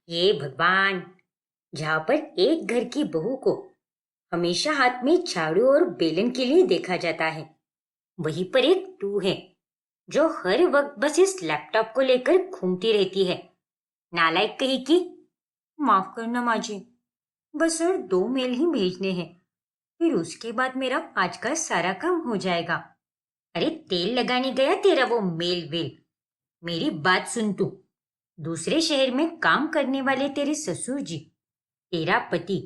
हे भगवान! जहाँ पर एक घर की बहू को हमेशा हाथ में झाड़ू और बेलन के लिए देखा जाता है, वहीं पर एक तू है जो हर वक्त बस इस लैपटॉप को लेकर घूमती रहती है। नालायक कहीं की। माफ करना माजी, बस और 2 मेल ही भेजने हैं, फिर उसके बाद मेरा आज का सारा काम हो जाएगा। अरे तेल लगाने गया तेरा वो मेल वेल। मेरी बात सुन तू। दूसरे शहर में काम करने वाले तेरे ससुर जी, तेरा पति,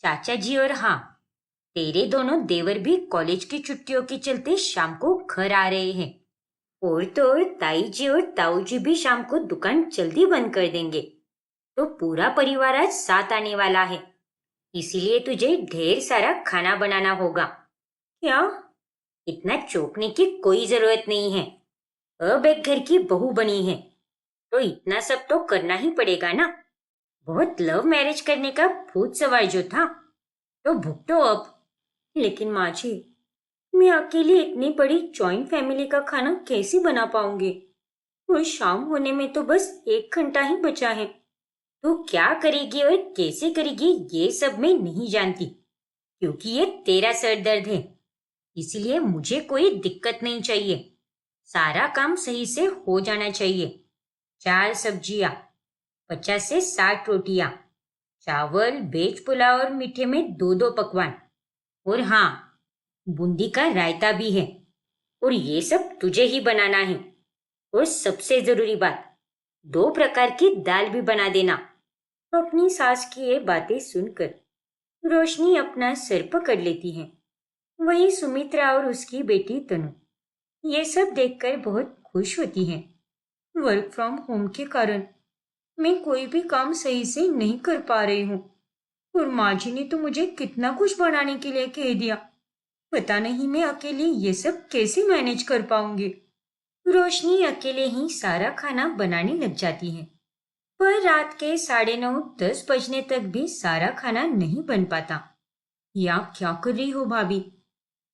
चाचा जी और हाँ, तेरे दोनों देवर भी कॉलेज की छुट्टियों के चलते शाम को घर आ रहे हैं। और तो और ताई जी और ताऊ जी भी शाम को दुकान जल्दी बंद कर देंगे। तो पूरा परिवार आज साथ आने वाला है, इसीलिए तुझे ढेर सारा खाना बनाना होगा। क्या? इतना चौंकने की कोई जरूरत नहीं है। अब एक घर की बहू बनी है तो इतना सब तो करना ही पड़ेगा ना। बहुत लव मैरिज करने का भूत सवार जो था, तो भुगतो अब। लेकिन माँ जी, मैं अकेले इतनी बड़ी जॉइंट फैमिली का खाना कैसे बना पाऊंगी? और शाम होने में तो बस 1 घंटा ही बचा है। तो क्या करेगी और कैसे करेगी ये सब मैं नहीं जानती, क्योंकि ये तेरा सर दर्द है। इसलिए मुझे कोई दिक्कत नहीं चाहिए। सारा काम सही से हो जाना चाहिए। 4 सब्जियां, 50 से 60 रोटियां, चावल, वेज पुलाव और मीठे में 2-2 पकवान। और हाँ, बूंदी का रायता भी है। और ये सब तुझे ही बनाना है। और सबसे जरूरी बात, 2 प्रकार की दाल भी बना देना। अपनी सास की ये बातें सुनकर रोशनी अपना सिर पकड़ लेती है। वही सुमित्रा और उसकी बेटी तनु ये सब देखकर बहुत खुश होती हैं। वर्क फ्रॉम होम के कारण मैं कोई भी काम सही से नहीं कर पा रही हूँ, और माँ जी ने तो मुझे कितना कुछ बनाने के लिए कह दिया। पता नहीं मैं अकेले ये सब कैसे मैनेज कर पाऊंगी। रोशनी अकेले ही सारा खाना बनाने लग जाती है, पर रात के 9:30-10 बजने तक भी सारा खाना नहीं बन पाता। ये आप क्या कर रही हो भाभी?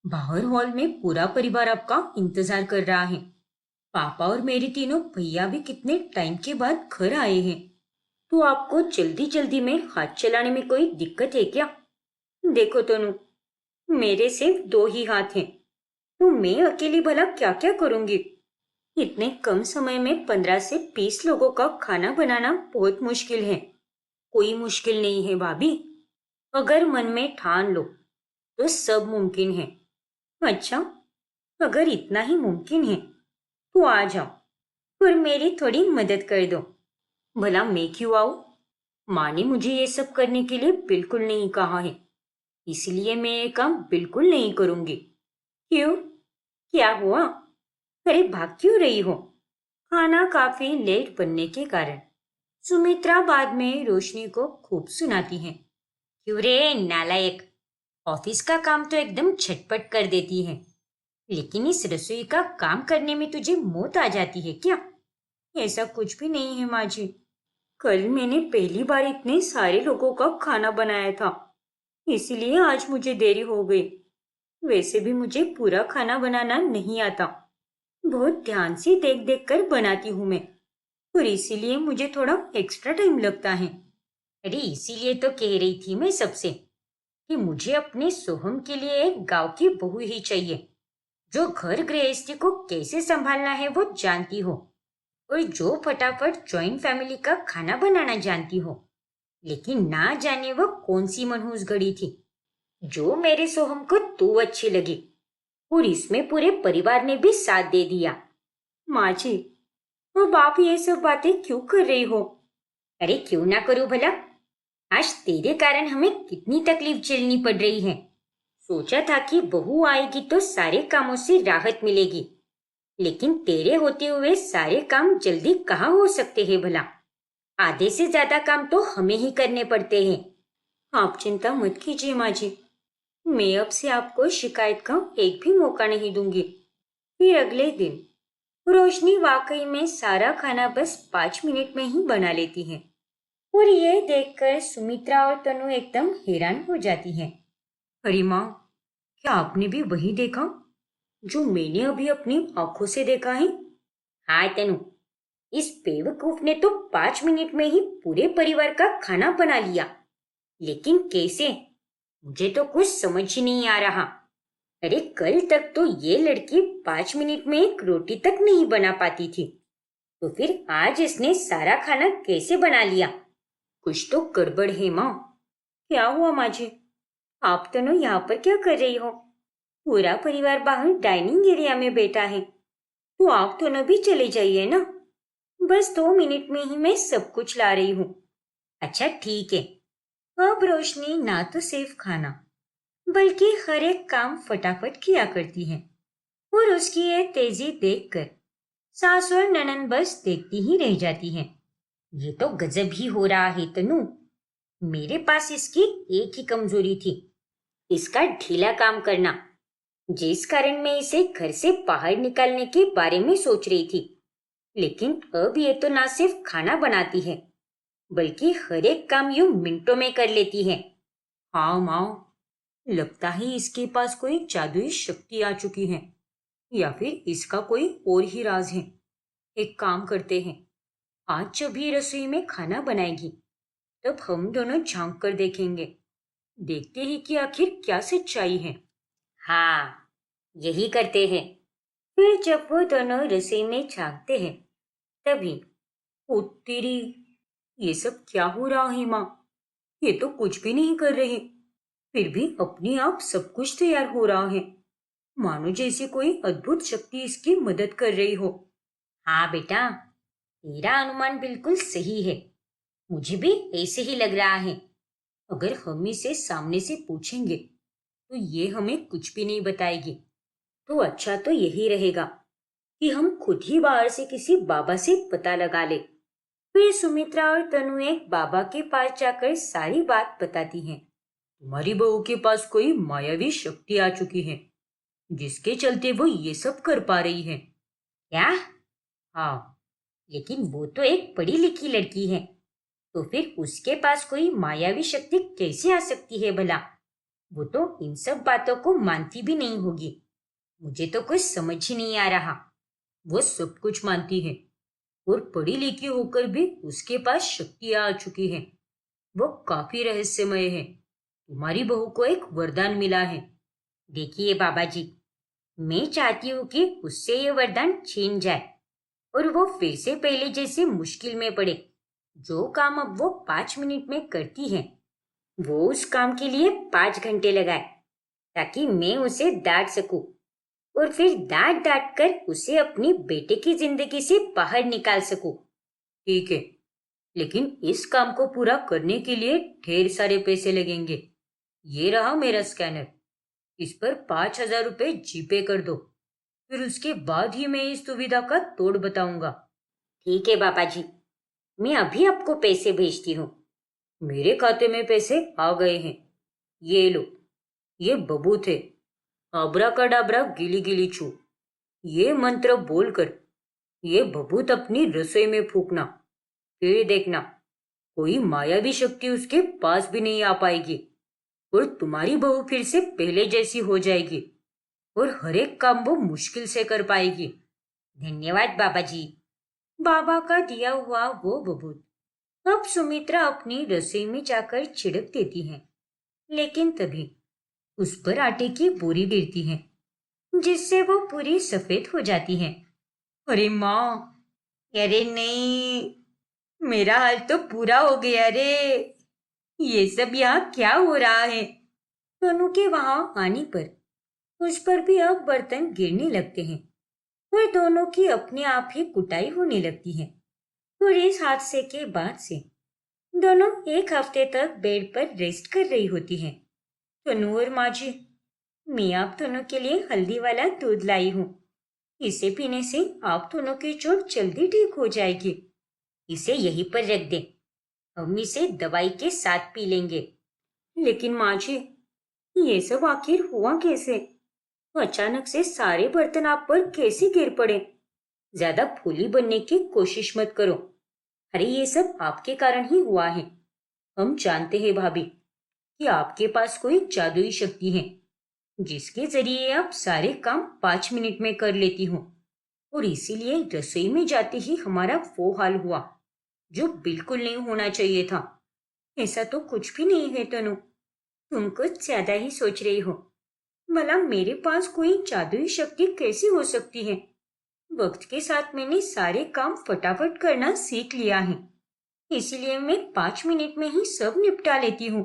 बाहर हॉल में पूरा परिवार आपका इंतजार कर रहा है। पापा और मेरे तीनों भैया भी कितने टाइम के बाद घर आए हैं। तो आपको जल्दी जल्दी में हाथ चलाने में कोई दिक्कत है क्या? देखो तनु, मेरे सिर्फ 2 ही हाथ हैं, तो मैं अकेली भला क्या क्या करूंगी? इतने कम समय में 15 से 20 लोगों का खाना बनाना बहुत मुश्किल है। कोई मुश्किल नहीं है भाभी, अगर मन में ठान लो तो सब मुमकिन है। अच्छा, अगर इतना ही मुमकिन है तो आ जाओ और मेरी थोड़ी मदद कर दो। भला मैं क्यों आऊं? माँ ने मुझे ये सब करने के लिए बिल्कुल नहीं कहा है, इसलिए मैं ये काम बिल्कुल नहीं करूंगी। क्यों? क्या हुआ? अरे भाग क्यों रही हो? खाना काफी लेट बनने के कारण सुमित्रा बाद में रोशनी को खूब सुनाती है। क्यों रे नालायक, ऑफिस का काम तो एकदम झटपट कर देती है, लेकिन इस रसोई का काम करने में तुझे मौत आ जाती है क्या? ऐसा कुछ भी नहीं है माँ जी। कल मैंने पहली बार इतने सारे लोगों का खाना बनाया था, इसीलिए आज मुझे देरी हो गई। वैसे भी मुझे पूरा खाना बनाना नहीं आता, बहुत ध्यान से देख देख कर बनाती हूँ मैं, और इसीलिए मुझे थोड़ा एक्स्ट्रा टाइम लगता है। अरे इसीलिए तो कह रही थी मैं सबसे कि मुझे अपने सोहम के लिए एक गांव की बहू ही चाहिए, जो घर गृहस्थी को कैसे संभालना है वो जानती हो, और जो फटाफट जॉइंट फैमिली का खाना बनाना जानती हो। लेकिन ना जाने वो कौन सी मनहूस घड़ी थी जो मेरे सोहम को तू अच्छी लगी, और इसमें पूरे परिवार ने भी साथ दे दिया। माँ जी, अब आप ये सब बातें क्यों कर रही हो? अरे क्यों ना करूं भला? आज तेरे कारण हमें कितनी तकलीफ झेलनी पड़ रही है। सोचा था कि बहू आएगी तो सारे कामों से राहत मिलेगी, लेकिन तेरे होते हुए सारे काम जल्दी कहाँ हो सकते हैं भला? आधे से ज्यादा काम तो हमें ही करने पड़ते हैं। आप चिंता मत कीजिए माँ जी, मैं अब से आपको शिकायत का एक भी मौका नहीं दूंगी। फिर अगले दिन रोशनी वाकई में सारा खाना बस 5 मिनट में ही बना लेती है, और ये देखकर सुमित्रा और तनु एकदम हैरान हो जाती हैं। अरे माँ, क्या आपने भी वही देखा जो मैंने अभी अपनी आंखों से देखा है? हाँ तनु, इस बेवकूफ ने तो 5 मिनट में ही पूरे परिवार का खाना बना लिया। लेकिन कैसे? मुझे तो कुछ समझ ही नहीं आ रहा। अरे कल तक तो ये लड़की 5 मिनट में एक रोटी तक नहीं बना पाती थी, तो फिर आज इसने सारा खाना कैसे बना लिया? कुछ तो गड़बड़ है माँ। क्या हुआ माजी? आप दोनों यहाँ पर क्या कर रही हो? पूरा परिवार बाहर डाइनिंग एरिया में बैठा है, तो आप दोनों भी चले जाइए ना। बस 2 मिनट में ही मैं सब कुछ ला रही हूँ। अच्छा ठीक है। अब रोशनी ना तो सिर्फ खाना बल्कि हर एक काम फटाफट किया करती है, और उसकी ये तेजी देखकर सास और ननन बस देखती ही रह जाती हैं। ये तो गजब ही हो रहा है तनु। मेरे पास इसकी एक ही कमजोरी थी, इसका ढीला काम करना, जिस कारण मैं इसे घर से बाहर निकालने के बारे में सोच रही थी। लेकिन अब ये तो ना सिर्फ खाना बनाती है बल्कि हर एक काम यूं मिनटों में कर लेती है। हाँ माँ, लगता है इसके पास कोई जादुई शक्ति आ चुकी है, या फिर इसका कोई और ही राज है। एक काम करते हैं, आज जब भी रसोई में खाना बनाएगी तब हम दोनों झांक कर देखेंगे, देखते हैं कि आखिर क्या सच्चाई है। हाँ, यही करते हैं। फिर जब वो दोनों रसोई में झांकते हैं तभी, ओ तेरी, ये सब क्या हो रहा है माँ? ये तो कुछ भी नहीं कर रहे, फिर भी अपने आप सब कुछ तैयार हो रहा है, मानो जैसे कोई अद्भुत शक्ति इसकी मदद कर रही हो। हाँ बेटा, तेरा अनुमान बिल्कुल सही है। मुझे भी ऐसे ही लग रहा है। अगर हम इसे सामने से पूछेंगे तो ये हमें कुछ भी नहीं बताएगी। तो अच्छा तो यही रहेगा कि हम खुद ही बाहर से किसी बाबा से पता लगा ले। फिर सुमित्रा और तनु एक बाबा के पास जाकर सारी बात बताती हैं। तुम्हारी बहू के पास कोई मायावी शक्ति आ चुकी है, जिसके चलते वो ये सब कर पा रही है। क्या? हाँ, लेकिन वो तो एक पढ़ी लिखी लड़की है, तो फिर उसके पास कोई मायावी शक्ति कैसे आ सकती है भला? वो तो इन सब बातों को मानती भी नहीं होगी। मुझे तो कुछ समझ ही नहीं आ रहा। वो सब कुछ मानती है, और पढ़ी लिखी होकर भी उसके पास शक्तियां आ चुकी हैं। वो काफी रहस्यमय है। तुम्हारी बहू को एक वरदान मिला है। देखिए बाबा जी, मैं चाहती हूँ कि उससे ये वरदान छीन जाए और वो फिर से पहले जैसे मुश्किल में पड़े। जो काम अब वो 5 मिनट में करती है, वो उस काम के लिए 5 घंटे लगाए, ताकि मैं उसे डांट सकूं और फिर डांट डांट कर उसे अपनी बेटे की जिंदगी से बाहर निकाल सकूं। ठीक है, लेकिन इस काम को पूरा करने के लिए ढेर सारे पैसे लगेंगे। ये रहा मेरा स्कैनर, इस पर 5,000 रुपये जीपे कर दो। फिर उसके बाद ही मैं इस दुविधा का तोड़ बताऊंगा। ठीक है बाबा जी, मैं अभी आपको पैसे भेजती हूँ। मेरे खाते में पैसे आ गए हैं। ये लो, ये बबू थे। आबरा का डाबरा गिली गिली छू, ये मंत्र बोलकर ये बबूत अपनी रसोई में फूकना। फिर देखना, कोई मायावी शक्ति उसके पास भी नहीं आ पाएगी, और तुम्हारी बहू फिर से पहले जैसी हो जाएगी, और हर एक काम वो मुश्किल से कर पाएगी। धन्यवाद बाबा जी। बाबा का दिया हुआ वो बबूत अब सुमित्रा अपनी रसोई में जाकर छिड़क देती है, लेकिन तभी उस पर आटे की बोरी गिरती है, जिससे वो पूरी सफेद हो जाती है। अरे माँ! अरे नहीं, मेरा हाल तो पूरा हो गया रे। ये सब यहाँ क्या हो रहा है? सोनू के वहां आने पर उस पर भी अब बर्तन गिरने लगते हैं, और दोनों की अपने आप ही कुटाई होने लगती है। और इस हादसे के बाद से दोनों एक हफ्ते तक बेड पर रेस्ट कर रही होती हैं। तनु और माजी, मैं आप दोनों के लिए हल्दी वाला दूध लाई हूँ। इसे पीने से आप दोनों की चोट जल्दी ठीक हो जाएगी। इसे यहीं पर रख दे, हम इसे दवाई के साथ पी लेंगे। लेकिन माँ जी, ये सब आखिर हुआ कैसे? अचानक से सारे बर्तन आप पर कैसे गिर पड़े? ज्यादा भोली बनने की कोशिश मत करो। अरे ये सब आपके कारण ही हुआ है। हम जानते हैं भाभी कि आपके पास कोई जादुई शक्ति है, जिसके जरिए आप सारे काम 5 मिनट में कर लेती हो। और इसीलिए रसोई में जाते ही हमारा वो हाल हुआ जो बिल्कुल नहीं होना चाहिए था। ऐसा तो कुछ भी नहीं है तनु, तुम कुछ ज्यादा ही सोच रही हो। भला मेरे पास कोई जादुई शक्ति कैसी हो सकती है? वक्त के साथ मैंने सारे काम फटाफट करना सीख लिया है, इसीलिए मैं 5 मिनट में ही सब निपटा लेती हूँ।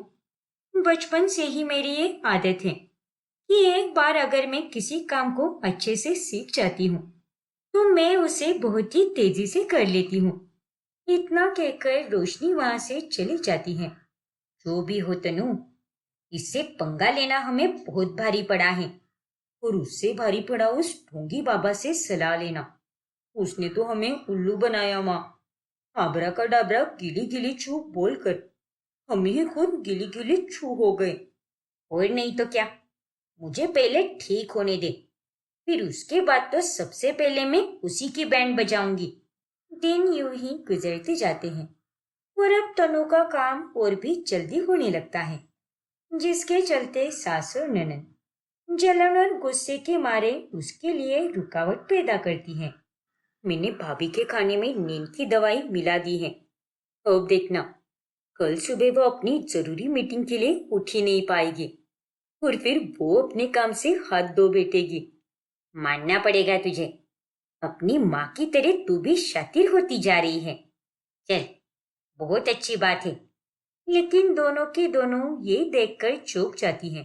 बचपन से ही मेरी ये आदत है कि एक बार अगर मैं किसी काम को अच्छे से सीख जाती हूँ तो मैं उसे बहुत ही तेजी से कर लेती हूँ। इतना कहकर रोशनी वहां से चली जाती है। जो भी हो तनु, इससे पंगा लेना हमें बहुत भारी पड़ा है, और उससे भारी पड़ा उस ढोंगी बाबा से सलाह लेना। उसने तो हमें उल्लू बनाया माँ। आबरा का डाबरा गिली गिली छू बोलकर हम ही खुद गिली गिली छू हो गए। और नहीं तो क्या, मुझे पहले ठीक होने दे, फिर उसके बाद तो सबसे पहले मैं उसी की बैंड बजाऊंगी। दिन यूं ही गुजरते जाते हैं और अब तनु का काम और भी जल्दी होने लगता है, जिसके चलते सास और ननद जलन और गुस्से के मारे उसके लिए रुकावट पैदा करती हैं। मैंने भाभी के खाने में नींद की दवाई मिला दी है। अब देखना, कल सुबह वो अपनी जरूरी मीटिंग के लिए उठ ही नहीं पाएगी और फिर वो अपने काम से हाथ धो बैठेगी। मानना पड़ेगा तुझे, अपनी माँ की तरह तू भी शातिर होती जा रही है। चल, बहुत अच्छी बात है। लेकिन दोनों की दोनों ये देखकर चौंक जाती हैं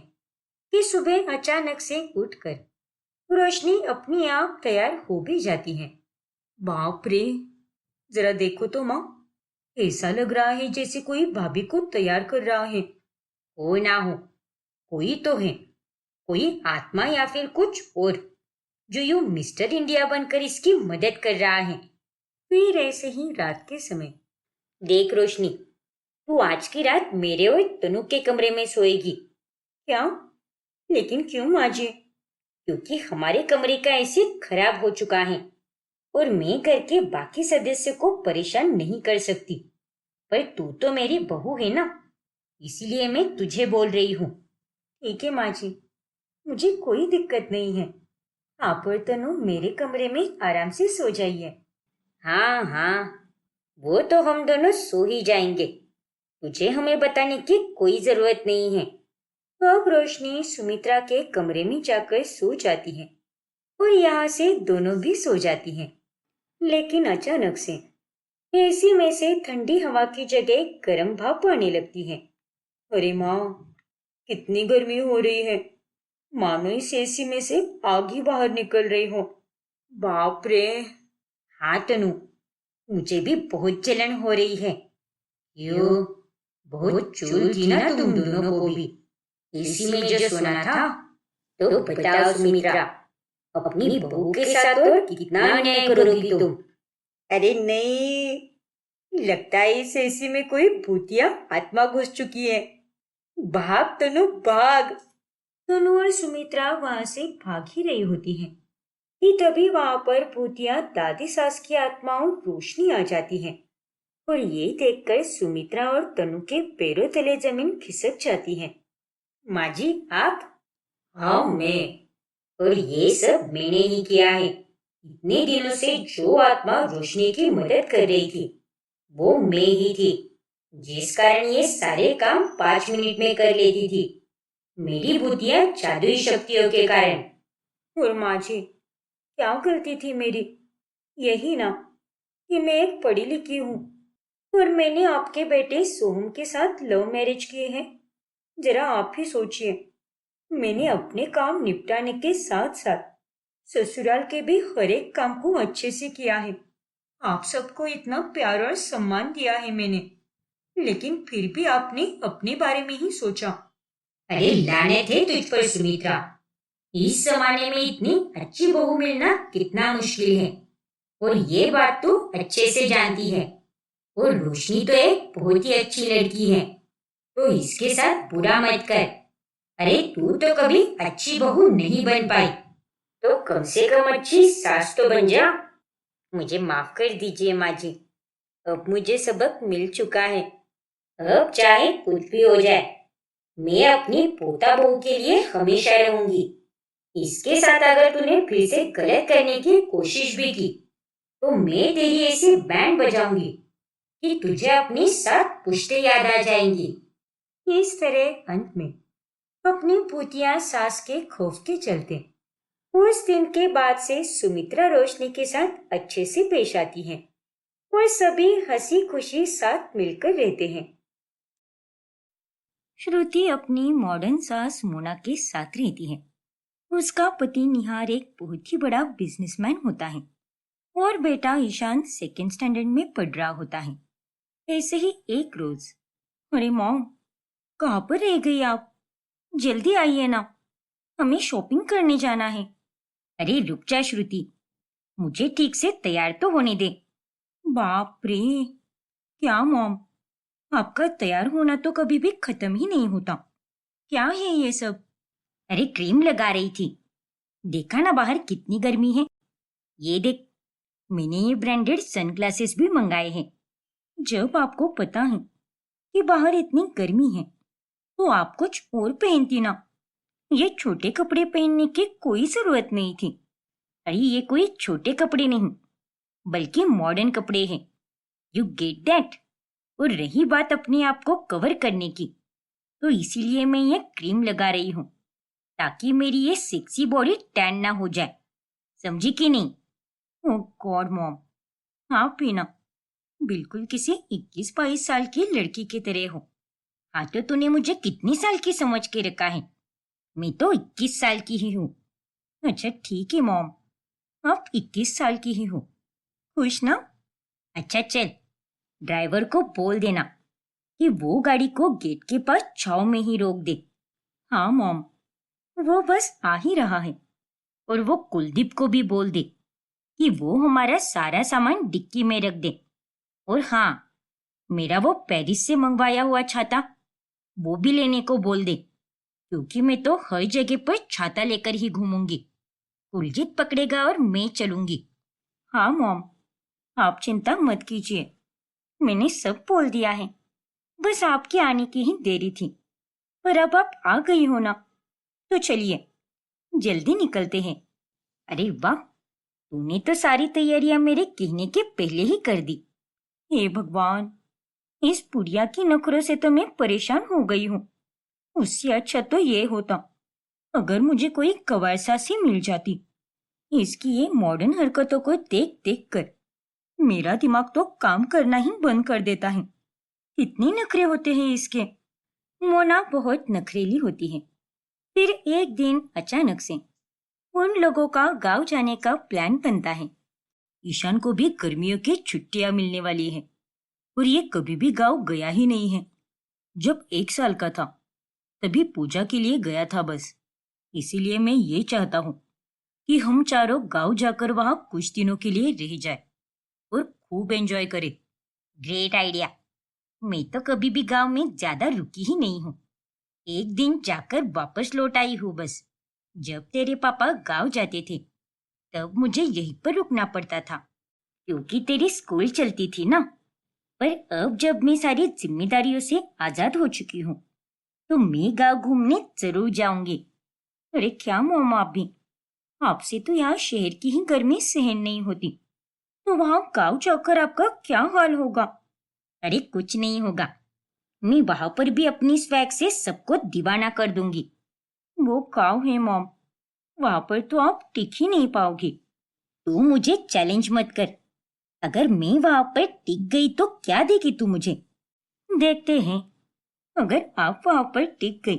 कि सुबह अचानक से उठकर रोशनी अपनी आप तैयार हो भी जाती है। बाप रे, जरा देखो तो माँ, ऐसा लग रहा है जैसे कोई भाभी को तैयार कर रहा है। हो ना हो, कोई तो है, कोई आत्मा या फिर कुछ और, जो यूं मिस्टर इंडिया बनकर इसकी मदद कर रहा है। फिर ऐसे ही रात के समय, देख रोशनी, तू आज की रात मेरे और तनु के कमरे में सोएगी। क्या? लेकिन क्यों माँ जी? क्योंकि हमारे कमरे का एसी खराब हो चुका है और मैं घर के बाकी सदस्य को परेशान नहीं कर सकती। पर तू तो मेरी बहू है ना, इसीलिए मैं तुझे बोल रही हूँ। ठीक है माँ जी, मुझे कोई दिक्कत नहीं है। आप और तनु मेरे कमरे में आराम से सो जाइए। हाँ हाँ, वो तो हम दोनों सो ही जाएंगे, तुझे हमें बताने की कोई जरूरत नहीं है। अब रोशनी सुमित्रा के कमरे में जाकर सो जाती है और यहाँ से दोनों भी सो जाती हैं। लेकिन अचानक से एसी में से ठंडी हवा की जगह गर्म भाप आने लगती है। अरे माँ, कितनी गर्मी हो रही है, मानो इस एसी में से आग ही बाहर निकल रही हो। बाप रे। हाँ तनु, मुझे भी बहुत जलन हो रही है। क्यों? बहुत चूल थी ना तुम दोनों को भी एसी में जो सोना था। तो बताओ सुमित्रा, अपनी बहू के साथ और कितना अन्याय करोगी तुम? अरे नहीं, लगता है इस एसी में कोई भूतिया आत्मा घुस चुकी है। भाग तनु भाग। तनु और सुमित्रा वहां से भाग ही रही होती हैं कि तभी वहां पर भूतिया दादी सास की आत्मा और रोशनी आ जाती है और ये देखकर सुमित्रा और तनु के पैरों तले जमीन खिसक जाती है। माँ जी आप? हाँ मैं, और ये सब मैंने ही किया है। इतने दिनों से जो आत्मा रोशनी की मदद कर रही थी वो मैं ही थी, जिस कारण ये सारे काम 5 मिनट में कर लेती थी, मेरी बुद्धियां जादुई शक्तियों के कारण। और माँ जी, क्या गलती थी मेरी? यही ना कि मैं एक पढ़ी लिखी हूँ और मैंने आपके बेटे सोहम के साथ लव मैरिज किए हैं। जरा आप ही सोचिए, मैंने अपने काम निपटाने के साथ साथ ससुराल के भी हर एक काम को अच्छे से किया है। आप सबको इतना प्यार और सम्मान दिया है मैंने, लेकिन फिर भी आपने अपने बारे में ही सोचा। अरे लानत है तुझ पर सुमित्रा, इस जमाने में इतनी अच्छी बहू मिलना कितना मुश्किल है, और ये बात तू अच्छे से जानती है। और रोशनी तो एक बहुत ही अच्छी लड़की है, तो इसके साथ बुरा मत कर। अरे तू तो कभी अच्छी बहू नहीं बन पाई, तो कम से कम अच्छी सास तो बन जा। मुझे माफ कर दीजिए माँ जी, अब मुझे सबक मिल चुका है। अब चाहे कुछ भी हो जाए, मैं अपनी पोता बहू के लिए हमेशा रहूंगी। इसके साथ अगर तूने फिर से गलत करने की कोशिश भी की तो मैं तेरी ऐसी बैंड बजाऊंगी कि तुझे अपनी 7 पुश्तें याद आ जाएंगी। इस तरह अंत में अपनी भूतिया सास के खौफ के चलते उस दिन के बाद से सुमित्रा रोशनी के साथ अच्छे से पेश आती है और सभी हंसी खुशी साथ मिलकर रहते हैं। श्रुति अपनी मॉडर्न सास मोना के साथ रहती है। उसका पति निहार एक बहुत ही बड़ा बिजनेसमैन होता है और बेटा ईशान सेकेंड स्टैंडर्ड में पढ़ रहा होता है। ऐसे ही एक रोज, अरे मॉम, कहाँ पर रह गई आप? जल्दी आइए ना, हमें शॉपिंग करने जाना है। अरे रुक जा श्रुति, मुझे ठीक से तैयार तो होने दे। बाप रे, क्या मॉम, आपका तैयार होना तो कभी भी खत्म ही नहीं होता। क्या है ये सब? अरे क्रीम लगा रही थी। देखा ना बाहर कितनी गर्मी है। ये देख, मैंने ये ब्रांडेड सनग्लासेस भी मंगाए हैं। जब आपको पता है कि बाहर इतनी गर्मी है तो आप कुछ और पहनती ना। ये छोटे कपड़े पहनने की कोई जरूरत नहीं थी। अरे ये कोई छोटे कपड़े नहीं बल्कि मॉडर्न कपड़े हैं। You get that? और रही बात अपने आप को कवर करने की, तो इसीलिए मैं ये क्रीम लगा रही हूँ ताकि मेरी ये सेक्सी बॉडी टैन ना हो जाए। समझी कि नहीं? ओह गॉड मॉम, आप भी ना बिल्कुल किसी 21-22 साल की लड़की की तरह हो। हाँ तो तूने मुझे कितनी साल की समझ के रखा है? मैं तो 21 साल की ही हूँ। अच्छा ठीक है मॉम, आप 21 साल की ही हो। खुश ना? अच्छा चल, ड्राइवर को बोल देना कि वो गाड़ी को गेट के पास छाव में ही रोक दे। हाँ मॉम, वो बस आ ही रहा है। और वो कुलदीप को भी बोल दे कि वो हमारा सारा सामान डिक्की में रख दे। और हाँ, मेरा वो पेरिस से मंगवाया हुआ छाता वो भी लेने को बोल दे, क्योंकि मैं तो हर जगह पर छाता लेकर ही घूमूंगी। कुलजीत पकड़ेगा और मैं चलूंगी। हाँ मॉम, आप चिंता मत कीजिए, मैंने सब बोल दिया है। बस आपके आने की ही देरी थी, पर अब आप आ गई हो ना, तो चलिए जल्दी निकलते हैं। अरे वाह, तूने तो सारी तैयारियां मेरे कहने के पहले ही कर दी। हे भगवान, इस पुड़िया की नखरों से तो मैं परेशान हो गई हूँ। उससे अच्छा तो ये होता अगर मुझे कोई कवायसासी मिल जाती। इसकी ये मॉडर्न हरकतों को देख देख कर मेरा दिमाग तो काम करना ही बंद कर देता है। कितने नखरे होते हैं इसके। मोना बहुत नखरेली होती है। फिर एक दिन अचानक से उन लोगों का गांव जाने का प्लान बनता है। ईशान को भी गर्मियों की छुट्टियां मिलने वाली है और ये कभी भी गांव गया ही नहीं है। जब 1 साल का था तभी पूजा के लिए गया था बस। इसीलिए मैं ये चाहता हूँ कि हम चारों गांव जाकर वहां कुछ दिनों के लिए रह जाए और खूब एंजॉय करें। Great idea. मैं तो कभी भी गांव में ज्यादा रुकी ही नहीं हूँ। एक दिन जाकर वापस लौट आई हूँ बस। जब तेरे पापा गांव जाते थे तब मुझे यहीं पर रुकना पड़ता था, क्योंकि तेरी स्कूल चलती थी ना। पर अब जब मैं सारी जिम्मेदारियों से आजाद हो चुकी हूँ तो मैं गांव घूमने जरूर जाऊंगी। अरे क्या मोम, आप भी, आपसे तो यहाँ शहर की ही गर्मी सहन नहीं होती, तो वहां गांव जाकर आपका क्या हाल होगा? अरे कुछ नहीं होगा, मैं वहां पर भी अपनी स्वैग से सबको दीवाना कर दूंगी। वो गांव है मॉम, वहां पर तो आप टिक ही नहीं पाओगी। तू मुझे चैलेंज मत कर। अगर मैं वहां पर टिक गई तो क्या देगी तू मुझे? देखते हैं। अगर आप वहां पर टिक गई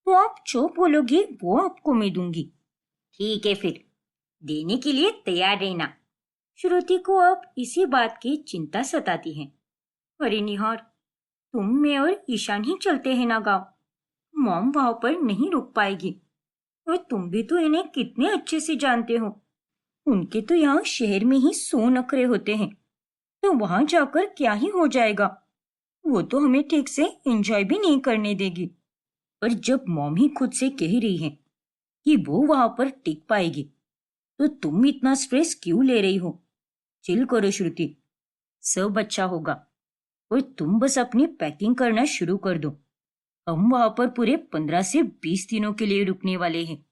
तो आप जो बोलोगी वो आपको मैं दूंगी। ठीक है फिर, देने के लिए तैयार रहना। श्रुति को अब इसी बात की चिंता सताती है। अरे निहार, तुम, मैं और ईशान ही चलते हैं ना गाँव। मॉम वहां पर नहीं रुक पाएगी। और तुम भी तो इन्हें कितने अच्छे से जानते हो। उनके तो यहाँ शहर में ही 100 नखरे होते हैं, तो वहां जाकर क्या ही हो जाएगा। वो तो हमें ठीक से एंजॉय भी नहीं करने देगी। पर जब मॉम ही खुद से कह रही है कि वो वहां पर टिक पाएगी, तो तुम इतना स्ट्रेस क्यों ले रही हो? चिल करो श्रुति, सब अच्छा होगा। और तुम बस अपनी पैकिंग करना शुरू कर दो। हम वहां पर पूरे 15 से 20 दिनों के लिए रुकने वाले हैं।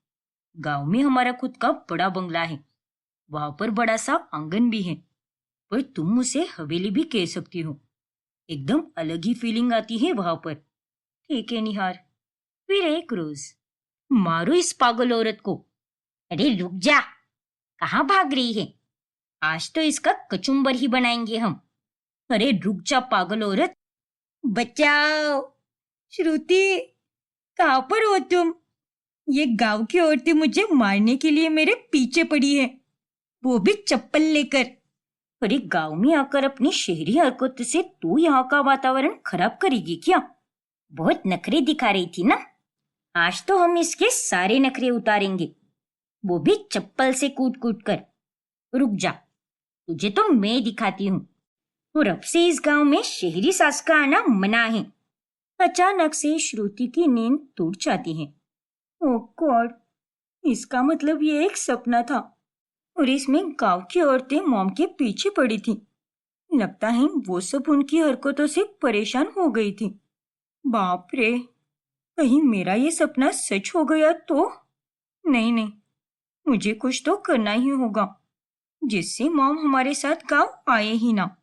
गांव में हमारा खुद का बड़ा बंगला है, वहां पर बड़ा सा आंगन भी है, पर तुम उसे हवेली भी कह सकती हो। एकदम अलग ही फीलिंग आती है वहां पर। ठीक है निहार, फिर एक रोज मारो इस पागल औरत को। अरे रुक जा, कहाँ भाग रही है? आज तो इसका कचुम्बर ही बनाएंगे हम। अरे रुक जा पागल औरत, बचाओ। श्रुति, कहाँ पर हो तुम? ये गांव की औरतें मुझे मारने के लिए मेरे पीछे पड़ी है, वो भी चप्पल लेकर। अरे गांव में आकर अपनी शहरी हरकत से तू यहाँ का वातावरण खराब करेगी क्या? बहुत नखरे दिखा रही थी ना, आज तो हम इसके सारे नखरे उतारेंगे, वो भी चप्पल से कूट कूट कर। रुक जा, तुझे तो मैं दिखाती हूँ। और अब से इस गांव में शहरी सास का आना मना है। अचानक से श्रुति की नींद टूट जाती है। ओह गॉड, इसका मतलब ये एक सपना था और इसमें गांव की औरतें मॉम के पीछे पड़ी थी। लगता है वो सब उनकी हरकतों से परेशान हो गई थी। बाप रे, कहीं मेरा ये सपना सच हो गया तो? नहीं नहीं, मुझे कुछ तो करना ही होगा जिससे मॉम हमारे साथ गांव आए ही ना।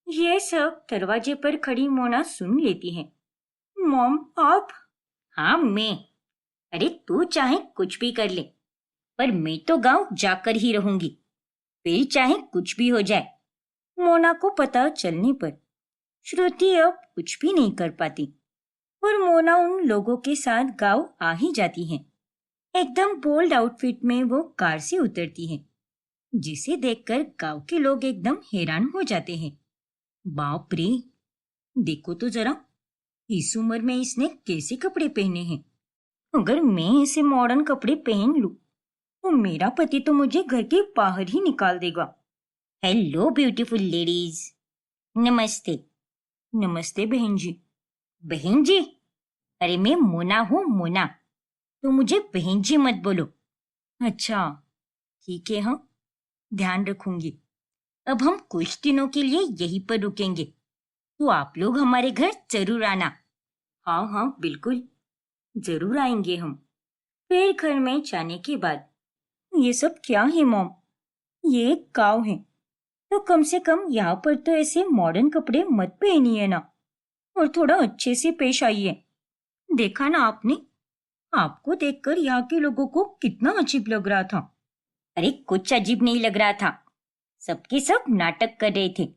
ये सब दरवाजे पर खड़ी मोना सुन लेती है। मॉम आप? हाँ मैं। अरे तू चाहे कुछ भी कर ले, पर मैं तो गांव जाकर ही रहूंगी, फिर चाहे कुछ भी हो जाए। मोना को पता चलने पर श्रुति अब कुछ भी नहीं कर पाती और मोना उन लोगों के साथ गांव आ ही जाती है। एकदम बोल्ड आउटफिट में वो कार से उतरती है, जिसे देखकर गांव के लोग एकदम हैरान हो जाते हैं। बाप रे, देखो तो जरा, इस उम्र में इसने कैसे कपड़े पहने हैं। अगर मैं ऐसे मॉडर्न कपड़े पहन लूं तो मेरा पति तो मुझे घर के बाहर ही निकाल देगा। हेलो ब्यूटीफुल लेडीज, नमस्ते। नमस्ते बहन जी। बहन जी? अरे मैं मोना हूँ, मोना, तो मुझे बहन जी मत बोलो। अच्छा ठीक है, हाँ ध्यान रखूंगी। अब हम कुछ दिनों के लिए यहीं पर रुकेंगे, तो आप लोग हमारे घर जरूर आना। हाँ हाँ बिल्कुल, जरूर आएंगे हम। फिर घर में जाने के बाद, ये सब क्या है मॉम? ये एक गाँव है, तो कम से कम यहाँ पर तो ऐसे मॉडर्न कपड़े मत पहनिए ना, और थोड़ा अच्छे से पेश आइए। देखा ना आपने, आपको देखकर यहाँ के लोगों को कितना अजीब लग रहा था। अरे कुछ अजीब नहीं लग रहा था, सबके सब नाटक कर रहे थे।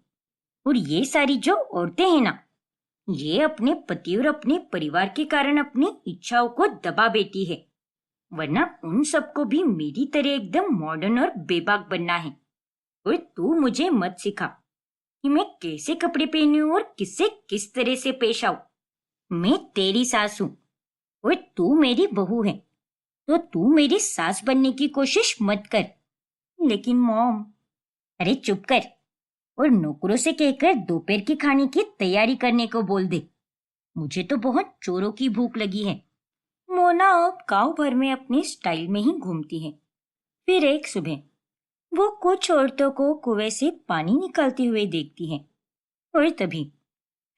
और ये सारी जो औरतें हैं ना, ये अपने पति और अपने परिवार के कारण अपनी इच्छाओं को दबा देती है, वरना उन सबको भी मेरी तरह एकदम मॉडर्न और बेबाक बनना है। और तू मुझे मत सिखा कि मैं कैसे कपड़े पहनूं और किससे किस तरह से पेश आऊं। मैं तेरी सास हूं और तू मेरी बहू है, तो तू मेरी सास बनने की कोशिश मत कर। लेकिन मॉम। अरे चुप कर और नौकरों से कहकर दोपहर के खाने की तैयारी करने को बोल दे। मुझे तो बहुत चोरों की भूख लगी है। मोना अब गांव भर में अपने स्टाइल में ही घूमती है। फिर एक सुबह वो कुछ औरतों को कुएं से पानी निकालते हुए देखती है और तभी,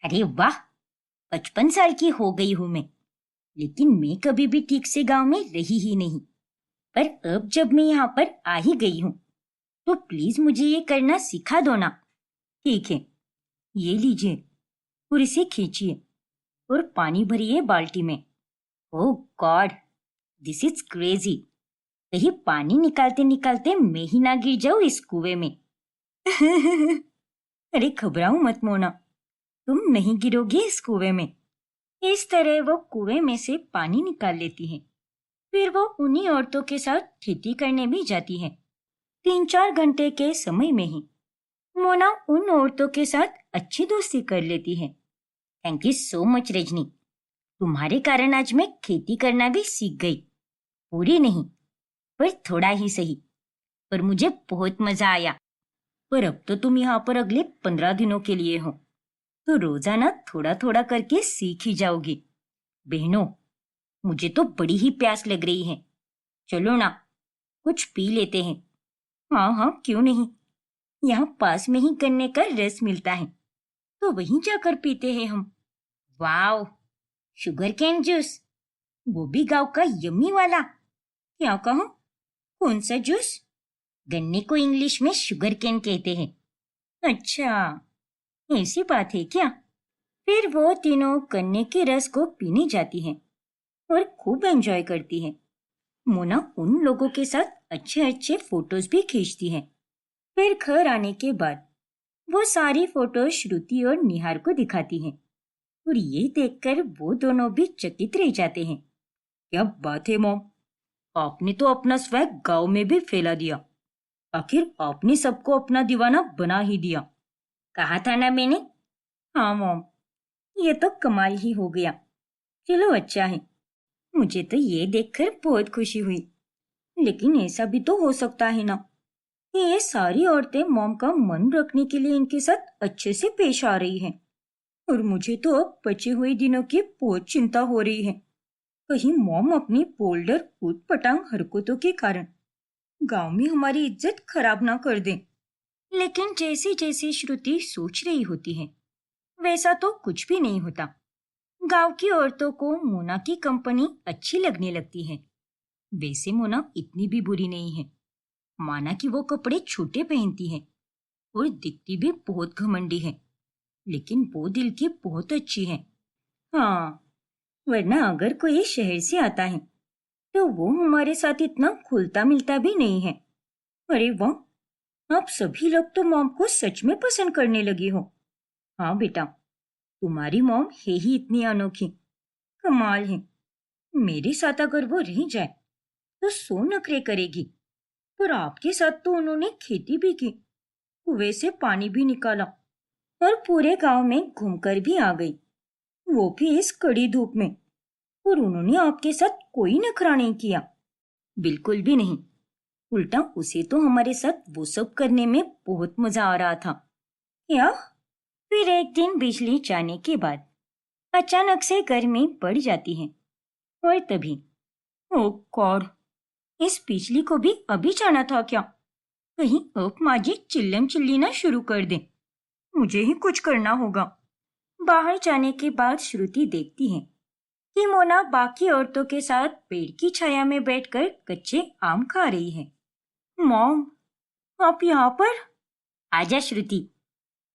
अरे वाह, 55 साल की हो गई हूं मैं, लेकिन मैं कभी भी ठीक से गांव में रही ही नहीं। पर अब जब मैं यहाँ पर आ ही गई हूँ, तो प्लीज मुझे ये करना सिखा दो ना। ठीक है, ये लीजिए और इसे खींचिए और पानी भरिए बाल्टी में। ओह गॉड, दिस इज क्रेजी। कहीं पानी निकालते निकालते मैं ही ना गिर जाऊं इस कुएं में। अरे घबराओ मत मोना, तुम नहीं गिरोगे इस कुएं में। इस तरह वो कुएं में से पानी निकाल लेती है। फिर वो उन्हीं औरतों के साथ खेती करने भी जाती है। 3-4 घंटे के समय में ही मोना उन औरतों के साथ अच्छी दोस्ती कर लेती है। Thank you so much Rajni, तुम्हारे कारण आज मैं खेती करना भी सीख गई। पूरी नहीं, पर थोड़ा ही सही, पर मुझे बहुत मजा आया। पर अब तो तुम यहाँ पर अगले 15 दिनों के लिए हो, तो रोजाना थोड़ा थोड़ा करके सीख ही जाओगी। बहनों, मुझे तो बड़ी ही प्यास लग रही है, चलो ना कुछ पी लेते हैं। हाँ हाँ क्यों नहीं, यहाँ पास में ही गन्ने का रस मिलता है, तो वहीं जाकर पीते हैं हम। वाओ, शुगर कैन जूस, वो भी गांव का यम्मी वाला। क्या कहा? कौन सा जूस? गन्ने को इंग्लिश में शुगर केन कहते हैं। अच्छा, ऐसी बात है क्या? फिर वो तीनों गन्ने के रस को पीने जाती हैं और खूब एंजॉय करती हैं। मोना उन लोगों के साथ अच्छे अच्छे फोटोज भी खींचती है। फिर घर आने के बाद वो सारी फोटो श्रुति और निहार को दिखाती हैं और ये देखकर वो दोनों भी चकित रह जाते हैं। क्या बात है मॉम, आपने तो अपना स्वैग गांव में भी फैला दिया। आखिर आपने सबको अपना दीवाना बना ही दिया। कहा था ना मैंने। हाँ मॉम, ये तो कमाल ही हो गया। चलो अच्छा है, मुझे तो ये देखकर बहुत खुशी हुई। लेकिन ऐसा भी तो हो सकता है ना कि ये सारी औरतें मॉम का मन रखने के लिए इनके साथ अच्छे से पेश आ रही हैं। और मुझे तो अब बचे हुए दिनों की बहुत चिंता हो रही है। कहीं मॉम अपनी बोल्डर ऊट-पटांग हरकतों के कारण गांव में हमारी इज्जत खराब ना कर दे। लेकिन जैसे जैसे श्रुति सोच रही होती है वैसा तो कुछ भी नहीं होता। गांव की औरतों को मोना की कंपनी अच्छी लगने लगती है। वैसे मोना इतनी भी बुरी नहीं है। माना कि वो कपड़े छोटे पहनती है और दिखती भी बहुत घमंडी है, लेकिन वो दिल की बहुत अच्छी है। हाँ, वरना अगर कोई शहर से आता है तो वो हमारे साथ इतना खुलता मिलता भी नहीं है। अरे वाह, आप सभी लोग तो मॉम को सच में पसंद करने लगी हो। हाँ बेटा, तुम्हारी मॉम है ही इतनी अनोखी। कमाल है। मेरे साथ अगर वो रह जाए तो 100 नखरे करेगी। पर आपके साथ तो उन्होंने खेती भी की, कुएं से पानी भी निकाला और पूरे गांव में घूमकर भी आ गई, वो भी इस कड़ी धूप में। और उन्होंने आपके साथ कोई नखरा नहीं किया। बिल्कुल भी नहीं। उल्टा उसे तो हमारे साथ वो सब करने में बहुत मजा आ रहा था। क्या? फिर एक दिन बिजली जाने के बाद अचानक से गर्मी बढ़ जाती है और तभी, ओह गॉड, इस बिजली को भी अभी जाना था क्या? कहीं अब माजी चिल्लम चिल्लीना शुरू कर दे। मुझे ही कुछ करना होगा। बाहर जाने के बाद श्रुति देखती है कि मोना बाकी औरतों के साथ पेड़ की छाया में बैठकर कच्चे आम खा रही है। मॉम, आप यहाँ पर? आजा श्रुति,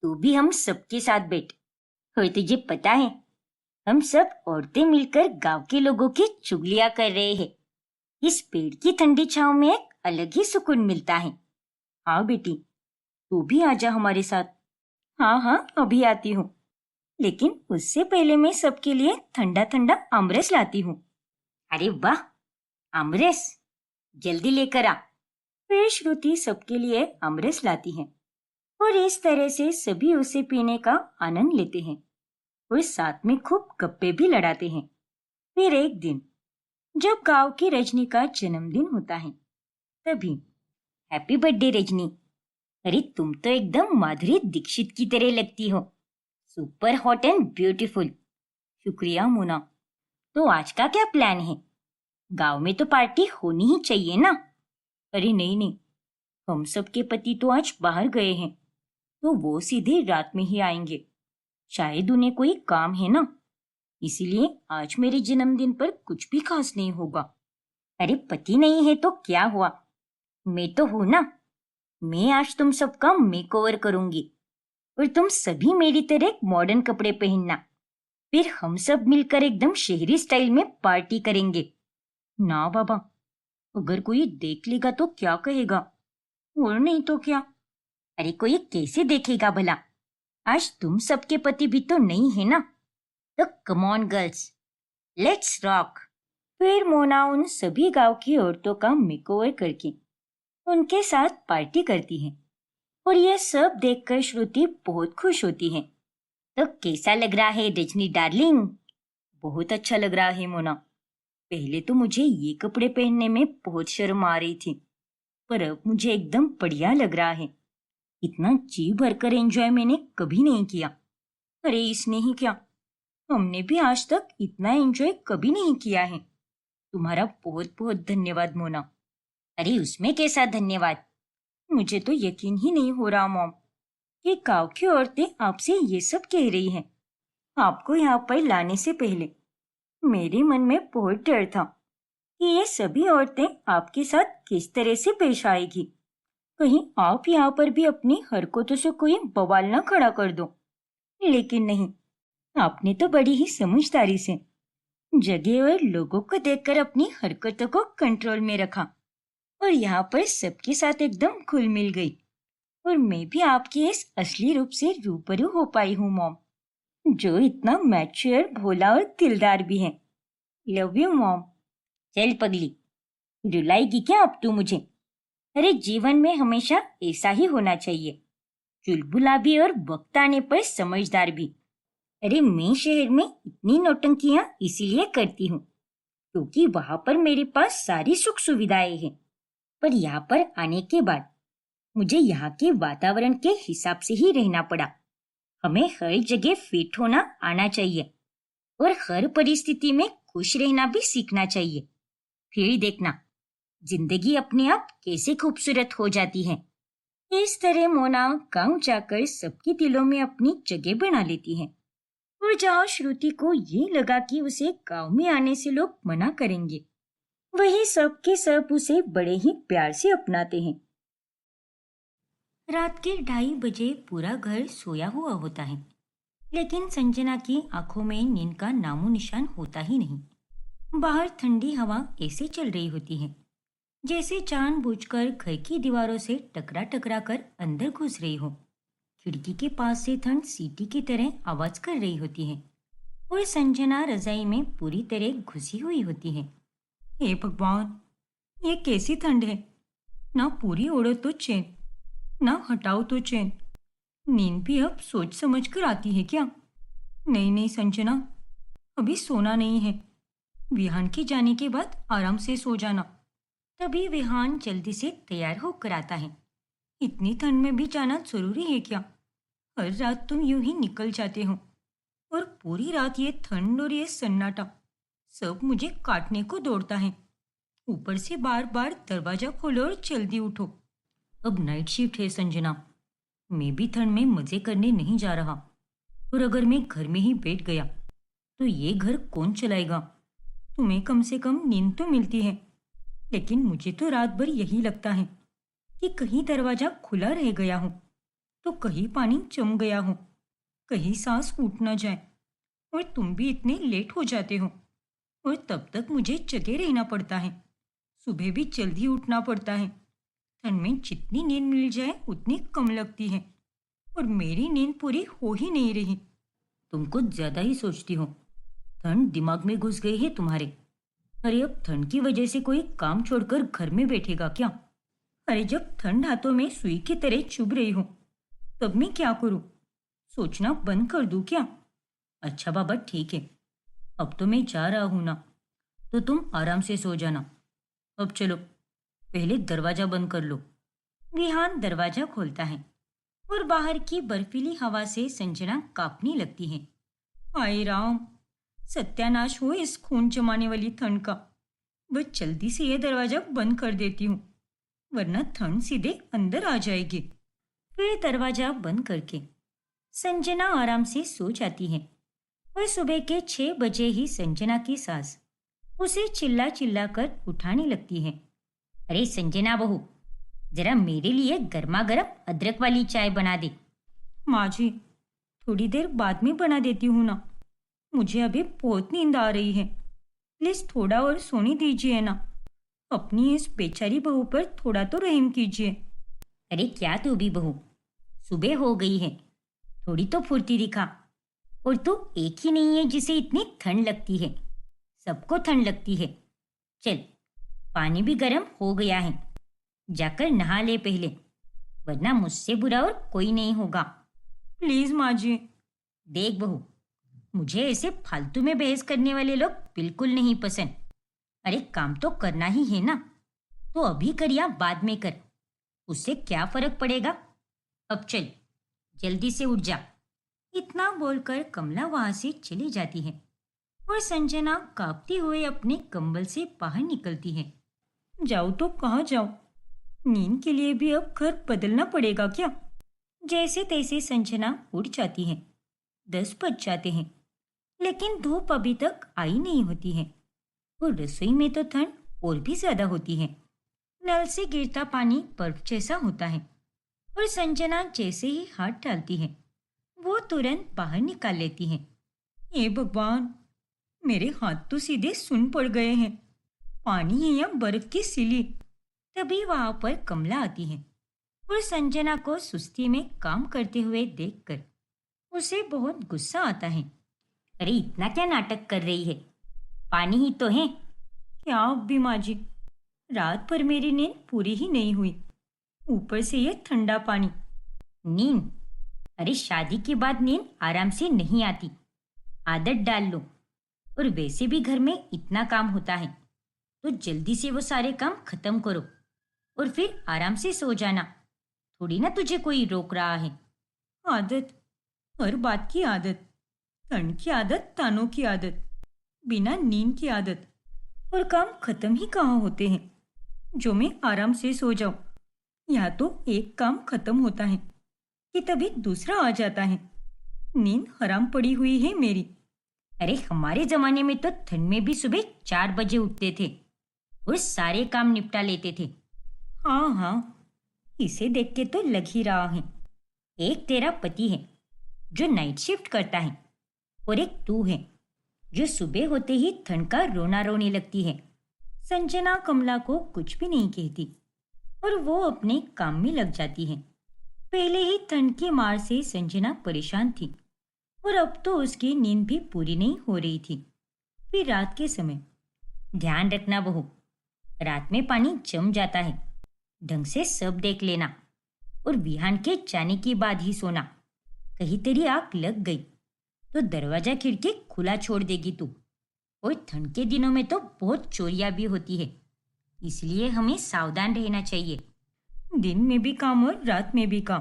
तू भी हम सबके साथ बैठ। और तुझे पता है, हम सब औरतें मिलकर गांव के लोगों की चुगलियां कर रहे हैं। इस पेड़ की ठंडी छांव में एक अलग ही सुकून मिलता है। हाँ बेटी, तू भी आजा हमारे साथ। हाँ हाँ, अभी आती हूँ। लेकिन उससे पहले मैं सबके लिए ठंडा ठंडा आमरस लाती हूँ। अरे वाह, आमरस जल्दी लेकर आ। फिर श्रुति सबके लिए आमरस लाती है और इस तरह से सभी उसे पीने का आनंद लेते हैं और साथ में खूब गप्पे भी लड़ाते हैं। फिर एक दिन जब गांव की रजनी का जन्मदिन होता है तभी, हैप्पी बर्थडे रजनी। अरे तुम तो एकदम माधुरी दीक्षित की तरह लगती हो। Super hot and beautiful. शुक्रिया मोना। तो आज का क्या प्लान है? गांव में तो पार्टी होनी ही चाहिए ना। अरे नहीं नहीं, हम सब के पति तो आज बाहर गए हैं, तो वो सीधे रात में ही आएंगे। शायद उन्हें कोई काम है ना, इसीलिए आज मेरे जन्मदिन पर कुछ भी खास नहीं होगा। अरे पति नहीं है तो क्या हुआ, मैं तो हूं ना। मैं आज तुम सबका मेकओवर करूंगी और तुम सभी मेरी तरह मॉडर्न कपड़े पहनना। फिर हम सब मिलकर एकदम शहरी स्टाइल में पार्टी करेंगे। ना बाबा, अगर कोई देख लेगा तो क्या कहेगा? और नहीं तो क्या। अरे कोई कैसे देखेगा भला? आज तुम सबके पति भी तो नहीं है ना। तो come on girls, let's rock. फिर मोना उन सभी गांव की औरतों का मेकओवर करके उनके साथ पार्टी करती है और यह सब देखकर श्रुति बहुत खुश होती है। तो कैसा लग रहा है रजनी डार्लिंग? बहुत अच्छा लग रहा है मोना। पहले तो मुझे ये कपड़े पहनने में बहुत शर्म आ रही थी, पर अब मुझे एकदम बढ़िया लग रहा है। इतना जी भरकर एंजॉय मैंने कभी नहीं किया। अरे इसने ही क्या, हमने भी आज तक इतना एंजॉय कभी नहीं किया है। तुम्हारा बहुत बहुत धन्यवाद मोना। अरे उसमें कैसा धन्यवाद? मुझे तो यकीन ही नहीं हो रहा मॉम कि गांव की औरतें आपसे ये सब कह रही हैं। आपको यहाँ पर लाने से पहले मेरे मन में बहुत डर था कि ये सभी औरतें आपके साथ किस तरह से पेश आएगी। कहीं आप यहाँ पर भी अपनी हरकतों से कोई बवाल न खड़ा कर दो। लेकिन नहीं, आपने तो बड़ी ही समझदारी से जगह और लोगों को देखकर अपनी हरकतों को कंट्रोल में रखा और यहाँ पर सबके साथ एकदम घुल मिल गई। और मैं भी आपके इस असली रूप से रूबरू हो पाई हूँ मॉम, जो इतना मैच्योर, भोला और दिलदार भी है। Love you mom. चल पगली, रुलाएगी क्या अब तू मुझे? अरे जीवन में हमेशा ऐसा ही होना चाहिए, चुलबुला भी और वक्त आने पर समझदार भी। अरे मैं शहर में इतनी नौटंकियां इसीलिए करती हूँ क्योंकि वहां पर मेरे पास सारी सुख सुविधाएं हैं, पर यहाँ पर आने के बाद मुझे यहाँ के वातावरण के हिसाब से ही रहना पड़ा। हमें हर जगह फिट होना आना चाहिए और हर परिस्थिति में खुश रहना भी सीखना चाहिए। फिर देखना जिंदगी अपने आप कैसे खूबसूरत हो जाती है। इस तरह मोना गांव जाकर सबके दिलों में अपनी जगह बना लेती है। और जहां श्रुति को ये लगा कि उसे गांव में आने से लोग मना करेंगे, वही सब के सब उसे बड़े ही प्यार से अपनाते हैं। रात के 2:30 बजे पूरा घर सोया हुआ होता है, लेकिन संजना की आंखों में नींद का नामो निशान होता ही नहीं। बाहर ठंडी हवा ऐसे चल रही होती है जैसे जानबूझकर घर की दीवारों से टकरा टकरा कर अंदर घुस रही हो। खिड़की के पास से ठंड सीटी की तरह आवाज कर रही होती है और संजना रजाई में पूरी तरह घुसी हुई होती है। हे भगवान, ये कैसी ठंड है! ना पूरी ओढ़ो तो चैन, ना हटाओ तो चैन। नींद भी अब सोच समझ कर आती है क्या? नहीं नहीं संजना, अभी सोना नहीं है। विहान के जाने के बाद आराम से सो जाना। तभी विहान जल्दी से तैयार होकर आता है। इतनी ठंड में भी जाना जरूरी है क्या? हर रात तुम यूं ही निकल जाते हो और पूरी रात ये ठंड और ये सन्नाटा सब मुझे काटने को दौड़ता है। ऊपर से बार बार दरवाजा खोलो और जल्दी उठो। अब नाइट शिफ्ट है संजना, मैं भी ठंड में मजे करने नहीं जा रहा। और अगर मैं घर में ही बैठ गया तो ये घर कौन चलाएगा? तुम्हें कम से कम नींद तो मिलती है, लेकिन मुझे तो रात भर यही लगता है कि कहीं दरवाजा खुला रह गया हो, तो कहीं पानी जम गया हो, कहीं सांस फूट ना जाए। और तुम भी इतने लेट हो जाते हो और तब तक मुझे जगे रहना पड़ता है। सुबह भी जल्दी उठना पड़ता है। ठंड में जितनी नींद मिल जाए उतनी कम लगती है और मेरी नींद पूरी हो ही नहीं रही। तुम कुछ ज्यादा ही सोचती हो। ठंड दिमाग में घुस गई है तुम्हारे। अरे अब ठंड की वजह से कोई काम छोड़कर घर में बैठेगा क्या? अरे जब ठंड हाथों में सुई की तरह चुभ रही हो तब मैं क्या करूं? सोचना बंद कर दूं क्या? अच्छा बाबा ठीक है, अब तो मैं जा रहा हूं ना, तो तुम आराम से सो जाना। अब चलो पहले दरवाजा बंद कर लो। विहान दरवाजा खोलता है और बाहर की बर्फीली हवा से संजना कांपने लगती है। हाय राम, सत्यानाश हो इस खून जमाने वाली ठंड का। बस जल्दी से यह दरवाजा बंद कर देती हूँ, वरना ठंड सीधे अंदर आ जाएगी। फिर दरवाजा बंद करके संजना आराम से सो जाती है और सुबह के 6 बजे ही संजना की सास उसे चिल्ला चिल्ला कर उठाने लगती है। अरे संजना बहू, जरा मेरे लिए गर्मा गर्म अदरक वाली चाय बना दे। माँ जी, थोड़ी देर बाद में बना देती हूँ ना, मुझे अभी बहुत नींद आ रही है। प्लीज थोड़ा और सोने दीजिए ना। अपनी इस बेचारी बहू पर थोड़ा तो रहम कीजिए। अरे क्या तू भी बहू, सुबह हो गई है, थोड़ी तो फुर्ती दिखा। और तू एक ही नहीं है जिसे इतनी ठंड लगती है, सबको ठंड लगती है। चल, पानी भी गर्म हो गया है, जाकर नहा ले पहले, वरना मुझसे बुरा और कोई नहीं होगा। प्लीज माँ जी। देख बहू, मुझे ऐसे फालतू में बहस करने वाले लोग बिल्कुल नहीं पसंद। अरे काम तो करना ही है ना, तो अभी कर या बाद में कर, उससे क्या फर्क पड़ेगा। अब चल, जल्दी से उठ जा। इतना बोलकर कमला वहां से चली जाती है और संजना कांपते हुए अपने कंबल से बाहर निकलती है। जाओ तो कहाँ जाओ, नींद के लिए भी अब घर बदलना पड़ेगा क्या? जैसे तैसे संजना उठ जाती है। 10 बज जाते हैं, लेकिन धूप अभी तक आई नहीं होती है और रसोई में तो ठंड और भी ज्यादा होती है। नल से गिरता पानी बर्फ जैसा होता है और संजना जैसे ही हाथ डालती है वो तुरंत बाहर निकाल लेती है। हे भगवान, मेरे हाथ तो सीधे सुन पड़ गए हैं। पानी है या बर्फ की सिली। तभी वहां पर कमला आती है और संजना को सुस्ती में काम करते हुए देखकर उसे बहुत गुस्सा आता है। अरे इतना क्या नाटक कर रही है? पानी ही तो है। क्या अब्बी माँ जी, रात भर मेरी नींद पूरी ही नहीं हुई, ऊपर से ये ठंडा पानी। नींद? अरे शादी के बाद नींद आराम से नहीं आती, आदत डाल लो। और वैसे भी घर में इतना काम होता है, तो जल्दी से वो सारे काम खत्म करो और फिर आराम से सो जाना। थोड़ी ना तुझे कोई रोक रहा है। आदत, हर बात की आदत। ठंड की आदत, तानों की आदत, बिना नींद की आदत। और काम खत्म ही कहाँ होते हैं जो मैं आराम से सो जाऊं। या तो एक काम खत्म होता है कि तभी दूसरा आ जाता है। नींद हराम पड़ी हुई है मेरी। अरे हमारे जमाने में तो ठंड में भी सुबह 4 बजे उठते थे और सारे काम निपटा लेते थे। हाँ हाँ, इसे देख के तो लग ही रहा है। एक तेरा पति है जो नाइट शिफ्ट करता है और एक तू है जो सुबह होते ही ठंड का रोना रोने लगती है। संजना कमला को कुछ भी नहीं कहती और वो अपने काम में लग जाती है। पहले ही ठंड की मार से संजना परेशान थी और अब तो उसकी नींद भी पूरी नहीं हो रही थी। फिर रात के समय, ध्यान रखना बहू, रात में पानी जम जाता है। ढंग से सब देख लेना और बिहान के जाने के बाद ही सोना। कहीं तेरी आंख लग गई तो दरवाजा खिड़की खुला छोड़ देगी तू। और ठंड के दिनों में तो बहुत चोरियां भी होती है, इसलिए हमें सावधान रहना चाहिए। दिन में भी काम और रात में भी काम।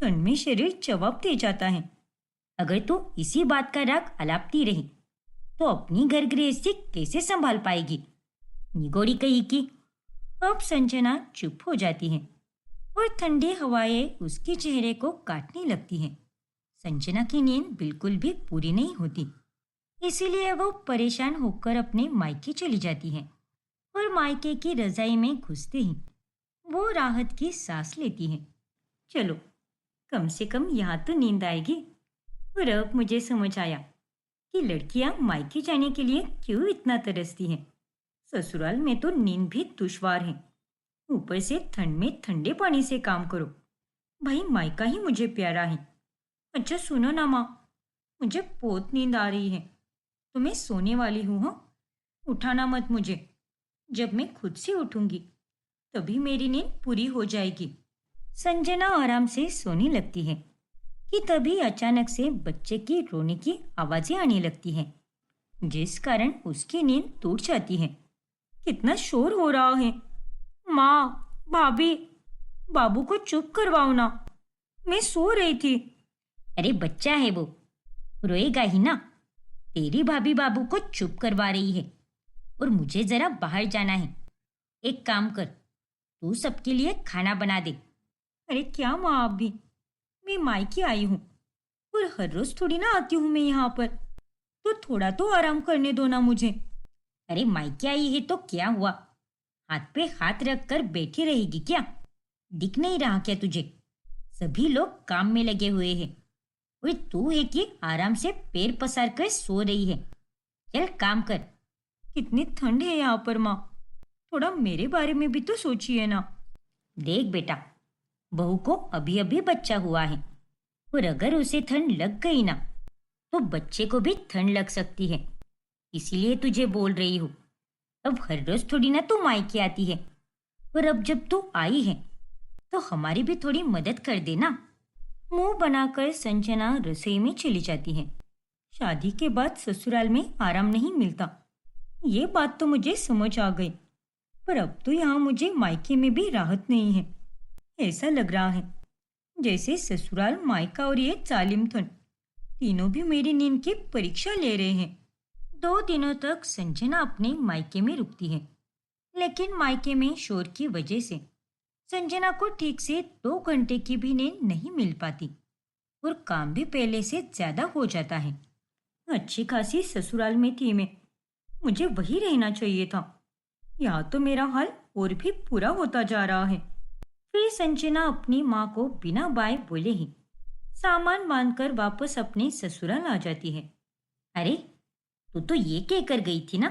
ठंड में शरीर जवाब दे जाता है। अगर तू इसी बात का राग अलापती रही तो अपनी घर गृहस्थी कैसे संभाल पाएगी? निगोड़ी कही की। अब संजना चुप हो जाती है और ठंडी हवाएं उसके चेहरे को काटने लगती हैं। संजना की नींद बिल्कुल भी पूरी नहीं होती, इसीलिए वो परेशान होकर अपने मायके चली जाती है। और मायके की रजाई में घुसते ही वो राहत की सांस लेती है। चलो, कम से कम यहाँ तो नींद आएगी। और अब मुझे समझ आया कि लड़कियां मायके जाने के लिए क्यों इतना तरसती हैं। ससुराल में तो नींद भी दुश्वार है, ऊपर से ठंड में ठंडे पानी से काम करो। भाई मायका ही मुझे प्यारा है। अच्छा सुनो ना माँ, मुझे बहुत नींद आ रही है तो मैं सोने वाली हूँ। हाँ, उठाना मत मुझे। जब मैं खुद से उठूंगी तभी मेरी नींद पूरी हो जाएगी। संजना आराम से सोने लगती है कि तभी अचानक से बच्चे की रोने की आवाजें आने लगती हैं, जिस कारण उसकी नींद टूट जाती है। कितना शोर हो रहा है। माँ, भाभी, बाबू को चुप करवाओ ना, मैं सो रही थी। अरे बच्चा है वो, रोएगा ही ना। तेरी भाभी बाबू को चुप करवा रही है और मुझे जरा बाहर जाना है। एक काम कर, तू सबके लिए खाना बना दे। अरे क्या माँ, आप भी, मैं मायके आई हूँ और हर रोज थोड़ी ना आती हूँ मैं यहाँ पर, तो थोड़ा तो आराम करने दो ना मुझे। अरे मायके आई है तो क्या हुआ, हाथ पे हाथ रख कर बैठी रहेगी क्या? दिख नहीं रहा क्या तुझे? सभी लोग काम में लगे हुए हैं और तू है कि आराम से पैर पसार कर सो रही है। चल काम कर। कितनी ठंड है यहाँ पर माँ, थोड़ा मेरे बारे में भी तो सोचिए ना। देख बेटा, बहू को अभी अभी बच्चा हुआ है और अगर उसे ठंड लग गई ना तो बच्चे को भी ठंड लग सकती है। इसीलिए तुझे बोल रही हूँ। अब हर रोज थोड़ी ना तू मायके आती है, और अब जब तू आई है तो हमारी भी थोड़ी मदद कर देना। मुंह बनाकर संजना रसोई में चली जाती है। शादी के बाद ससुराल में आराम नहीं मिलता, ये बात तो मुझे समझ आ गई। पर अब तो यहाँ मुझे मायके में भी राहत नहीं है। ऐसा लग रहा है जैसे ससुराल, मायका और ये जालिम ठंड तीनों भी मेरी नींद की परीक्षा ले रहे हैं। 2 दिनों तक संजना अपने मायके में रुकती है, लेकिन मायके में शोर की वजह से संजना को ठीक से 2 घंटे की भी नींद नहीं मिल पाती और काम भी पहले से ज्यादा हो जाता है। अच्छी खासी ससुराल में थी मैं, मुझे वही रहना चाहिए था। यहाँ तो मेरा हाल और भी बुरा होता जा रहा है। फिर संजना अपनी माँ को बिना बाय बोले ही सामान बांधकर वापस अपने ससुराल आ जाती है। अरे, तू तो ये कहकर गई थी ना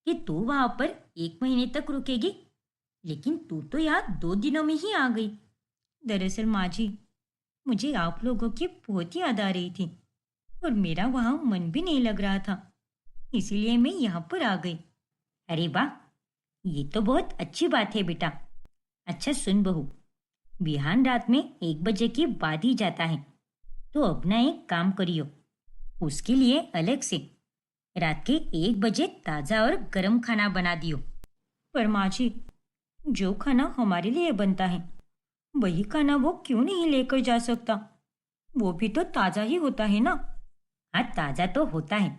कि तू वहां पर 1 महीने तक रुकेगी, लेकिन तू तो यहाँ 2 दिनों में ही आ गई। दरअसल माँ जी, मुझे आप लोगों की बहुत याद आ रही थी और मेरा वहां मन भी नहीं लग रहा था, इसीलिए मैं यहाँ पर आ गई। अरे वाह, ये तो बहुत अच्छी बात है बेटा। अच्छा सुन बहू, बिहान रात में 1 बजे के बाद ही जाता है, तो अपना एक काम करियो, उसके लिए अलग से रात के 1 बजे ताज़ा और गरम खाना बना दियो। पर माँ जी, जो खाना हमारे लिए बनता है वही खाना वो क्यों नहीं लेकर जा सकता? वो भी तो ताज़ा ही होता है ना। हाँ, ताज़ा तो होता है,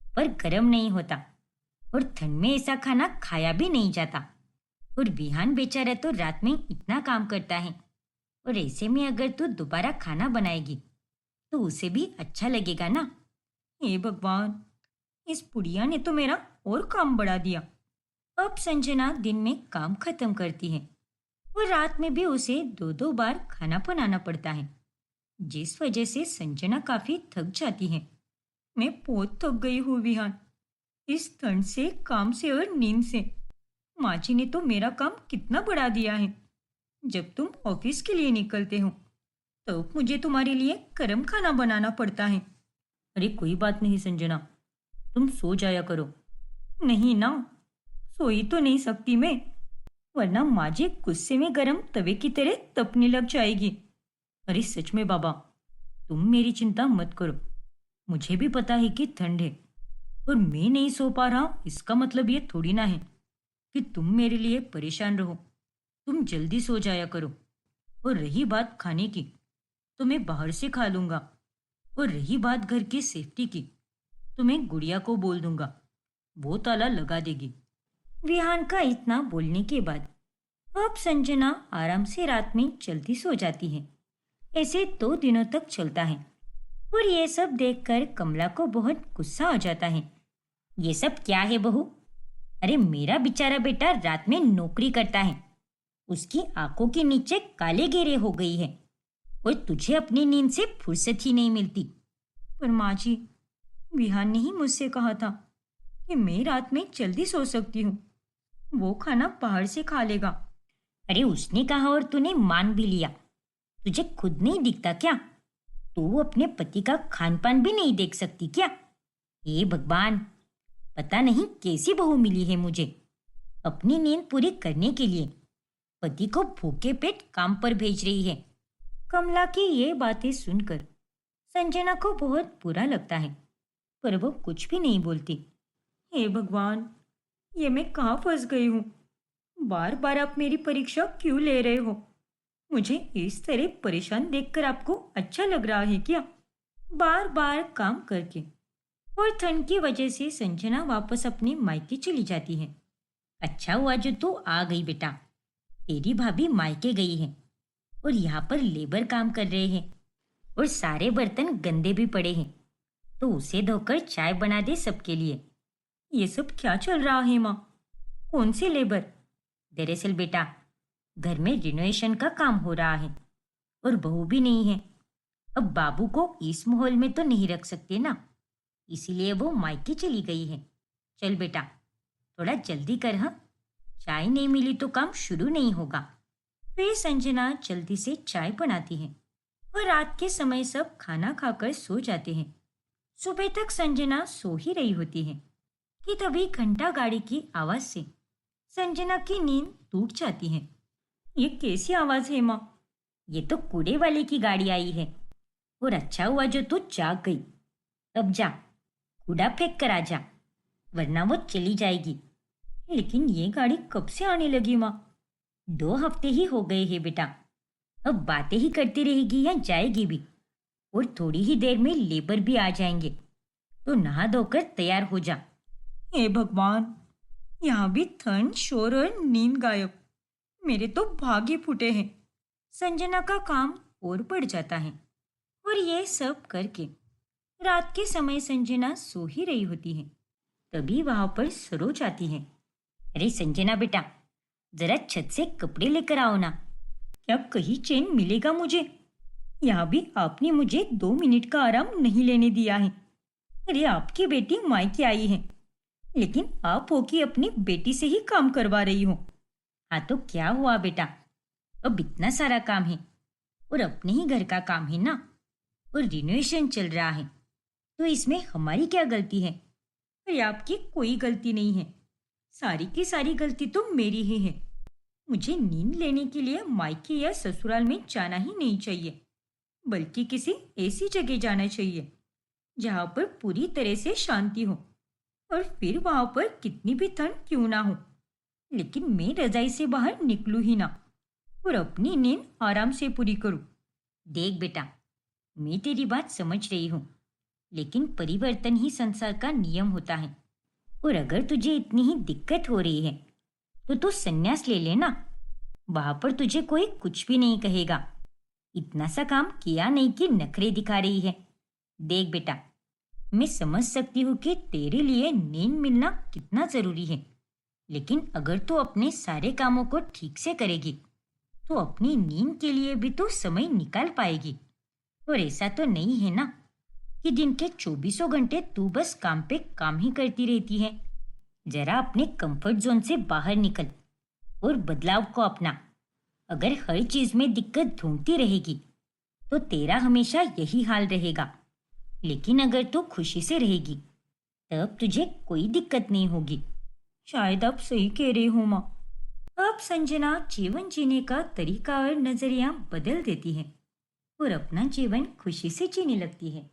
पर गरम नहीं होता, और ठंड में ऐसा खाना खाया भी नहीं जाता। और बिहान बेचारा तो रात में इतना काम करता है, और ऐसे में अगर तू दोबारा खाना बनाएगी तो उसे भी अच्छा लगेगा ना। हे भगवान, इस बुढ़िया ने तो मेरा और काम बढ़ा दिया। अब संजना दिन में काम खत्म करती है और रात में भी उसे 2-2 बार खाना बनाना पड़ता है, जिस वजह से संजना काफी थक जाती है। मैं बहुत थक गई हूँ विहान, इस ठंड से, काम से और नींद से। माँ जी ने तो मेरा काम कितना बढ़ा दिया है। जब तुम ऑफिस के लिए निकलते हो तो मुझे तुम्हारे लिए गरम खाना बनाना पड़ता है। अरे कोई बात नहीं संजना, तुम सो जाया करो। नहीं ना, सो ही तो नहीं सकती मैं, वरना माँ जी गुस्से में गरम तवे की तरह तपने लग जाएगी। अरे सच में बाबा, तुम मेरी चिंता मत करो। मुझे भी पता है कि ठंड है, और मैं नहीं सो पा रहा इसका मतलब ये थोड़ी ना है कि तुम मेरे लिए परेशान रहो। तुम जल्दी सो जाया करो। और रही बात खाने की, तो मैं बाहर से खा लूंगा। और रही बात घर की सेफ्टी की, तो मैं गुड़िया को बोल दूंगा, वो ताला लगा देगी। विहान का इतना बोलने के बाद अब संजना आराम से रात में जल्दी सो जाती है। ऐसे 2 दिनों तक चलता है, और ये सब देखकर कमला को बहुत गुस्सा आ जाता है। ये सब क्या है बहू? अरे मेरा बेचारा बेटा रात में नौकरी करता है, उसकी आंखों के नीचे काले घेरे हो गई है, और तुझे अपनी नींद से फुर्सत ही नहीं मिलती। पर माँ जी, विहान ने ही मुझसे कहा था कि मैं रात में जल्दी सो सकती हूँ, वो खाना बाहर से खा लेगा। अरे उसने कहा और तूने मान भी लिया। तुझे खुद नहीं दिखता क्या? तू अपने पति का खान पान भी नहीं देख सकती क्या? हे भगवान, पता नहीं कैसी बहू मिली है मुझे। अपनी नींद पूरी करने के लिए पति को भूखे पेट काम पर भेज रही है। कमला की ये बातें सुनकर संजना को बहुत बुरा लगता है, पर वो कुछ भी नहीं बोलती। हे भगवान, ये मैं कहाँ फंस गई हूँ? बार बार आप मेरी परीक्षा क्यों ले रहे हो? मुझे इस तरह परेशान देखकर आपको अच्छा लग रहा है क्या? बार बार काम करके और ठंड की वजह से संजना वापस अपने मायके चली जाती है। अच्छा हुआ जो तू आ गई बेटा। तेरी भाभी मायके गई है और यहाँ पर लेबर काम कर रहे हैं, और सारे बर्तन गंदे भी पड़े हैं, तो उसे धोकर चाय बना दे सबके लिए। ये सब क्या चल रहा है माँ? कौन से लेबर? दरअसल बेटा, घर में रिनोवेशन का काम हो रहा है, और बहू भी नहीं है। अब बाबू को इस माहौल में तो नहीं रख सकते ना, इसीलिए वो मायके चली गई है। चल बेटा, थोड़ा जल्दी कर। हाँ, चाय नहीं मिली तो काम शुरू नहीं होगा। फिर संजना जल्दी से चाय बनाती है, और रात के समय सब खाना खाकर सो जाते हैं। सुबह तक संजना सो ही रही होती है कि तभी घंटा गाड़ी की आवाज से संजना की नींद टूट जाती है। ये कैसी आवाज है माँ? ये तो कूड़े वाले की गाड़ी आई है, और अच्छा हुआ जो तू जाग गई। अब जा, कूड़ा फेंक कर आ जा, वरना वो चली जाएगी। लेकिन ये गाड़ी कब से आने लगी माँ? 2 हफ्ते ही हो गए हैं बेटा। अब बातें ही करती रहेगी या जाएगी भी? और थोड़ी ही देर में लेबर भी आ जाएंगे, तो नहा धोकर तैयार हो जा। हे भगवान, यहाँ भी ठंड, शोर और नींद गायब। मेरे तो भाग ही फूटे हैं। संजना का काम और बढ़ जाता है, और ये सब करके रात के समय संजना सो ही रही होती है। तभी वहां पर सरोज आती है। अरे संजना बेटा, जरा छत से कपड़े लेकर आओ ना। क्या कहीं चैन मिलेगा मुझे? यहाँ भी आपने मुझे 2 मिनट का आराम नहीं लेने दिया है। अरे आपकी बेटी मायके आई है, लेकिन आप हो कि अपनी बेटी से ही काम करवा रही हो। हाँ तो क्या हुआ बेटा, अब इतना सारा काम है और अपने ही घर का काम है ना, और रिनोवेशन चल रहा है, तो इसमें हमारी क्या गलती है? अरे आपकी कोई गलती नहीं है, सारी की सारी गलती तो मेरी ही है। मुझे नींद लेने के लिए मायके या ससुराल में जाना ही नहीं चाहिए, बल्कि किसी ऐसी जगह जाना चाहिए जहाँ पर पूरी तरह से शांति हो, और फिर वहाँ पर कितनी भी ठंड क्यों ना हो, लेकिन मैं रजाई से बाहर निकलूँ ही ना और अपनी नींद आराम से पूरी करूँ। देख बेटा, मैं तेरी बात समझ रही हूँ, लेकिन परिवर्तन ही संसार का नियम होता है। और अगर तुझे इतनी ही दिक्कत हो रही है तो तू संन्यास ले लेना। वहां पर तुझे कोई कुछ भी नहीं कहेगा। इतना सा काम किया नहीं कि नखरे दिखा रही है। देख बेटा, मैं समझ सकती हूँ कि तेरे लिए नींद मिलना कितना जरूरी है, लेकिन अगर तू अपने सारे कामों को ठीक से करेगी तो अपनी नींद के लिए भी तू समय निकाल पाएगी। और ऐसा तो नहीं है ना कि दिन के 24 घंटे तू बस काम पे काम ही करती रहती है। जरा अपने कंफर्ट जोन से बाहर निकल और बदलाव को अपना। अगर हर चीज में दिक्कत ढूंढती रहेगी तो तेरा हमेशा यही हाल रहेगा, लेकिन अगर तू खुशी से रहेगी तब तुझे कोई दिक्कत नहीं होगी। शायद आप सही कह रही हो माँ। अब संजना जीवन जीने का तरीका और नजरिया बदल देती है और अपना जीवन खुशी से जीने लगती है।